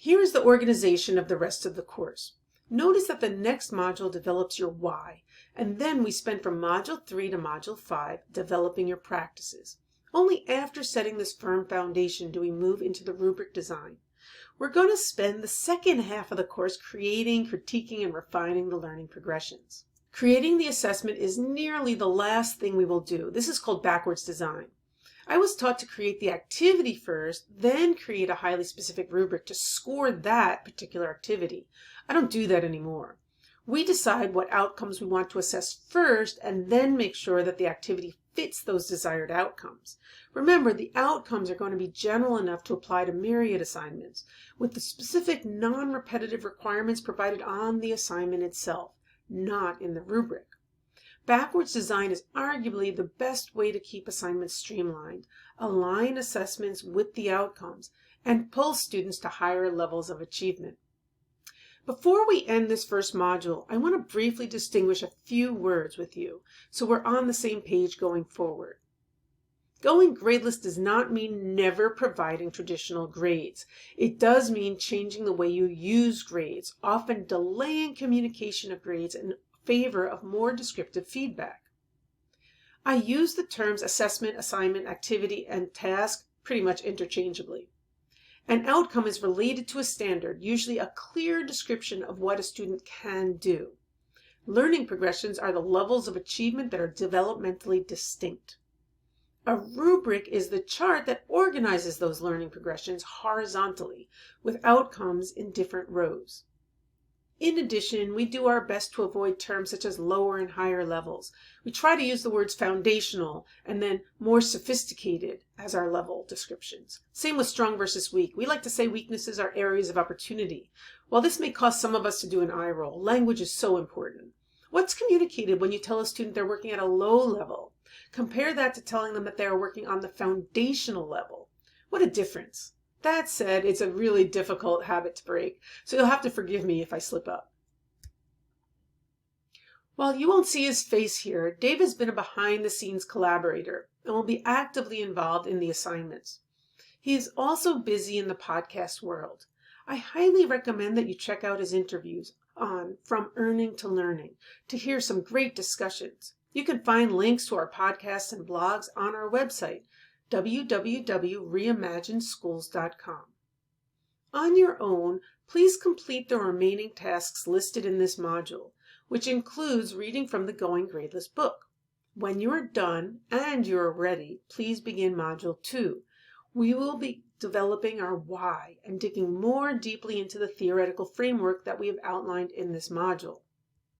Here is the organization of the rest of the course. Notice that the next module develops your why, and then we spend from Module 3 to Module 5 developing your practices. Only after setting this firm foundation do we move into the rubric design. We're going to spend the second half of the course creating, critiquing, and refining the learning progressions. Creating the assessment is nearly the last thing we will do. This is called backwards design. I was taught to create the activity first, then create a highly specific rubric to score that particular activity. I don't do that anymore. We decide what outcomes we want to assess first and then make sure that the activity fits those desired outcomes. Remember, the outcomes are going to be general enough to apply to myriad assignments, with the specific non-repetitive requirements provided on the assignment itself, not in the rubric. Backwards design is arguably the best way to keep assignments streamlined, align assessments with the outcomes, and pull students to higher levels of achievement. Before we end this first module, I want to briefly distinguish a few words with you so we're on the same page going forward. Going gradeless does not mean never providing traditional grades. It does mean changing the way you use grades, often delaying communication of grades in favor of more descriptive feedback. I use the terms assessment, assignment, activity, and task pretty much interchangeably. An outcome is related to a standard, usually a clear description of what a student can do. Learning progressions are the levels of achievement that are developmentally distinct. A rubric is the chart that organizes those learning progressions horizontally, with outcomes in different rows. In addition, we do our best to avoid terms such as lower and higher levels. We try to use the words foundational and then more sophisticated as our level descriptions. Same with strong versus weak. We like to say weaknesses are areas of opportunity. While this may cause some of us to do an eye roll, language is so important. What's communicated when you tell a student they're working at a low level? Compare that to telling them that they are working on the foundational level. What a difference. That said, it's a really difficult habit to break, so you'll have to forgive me if I slip up. While you won't see his face here, Dave has been a behind-the-scenes collaborator and will be actively involved in the assignments. He is also busy in the podcast world. I highly recommend that you check out his interviews on From Earning to Learning to hear some great discussions. You can find links to our podcasts and blogs on our website, www.reimagineschools.com. On your own, please complete the remaining tasks listed in this module, which includes reading from the Going Gradeless book. When you are done and you are ready, please begin Module 2. We will be developing our why and digging more deeply into the theoretical framework that we have outlined in this module.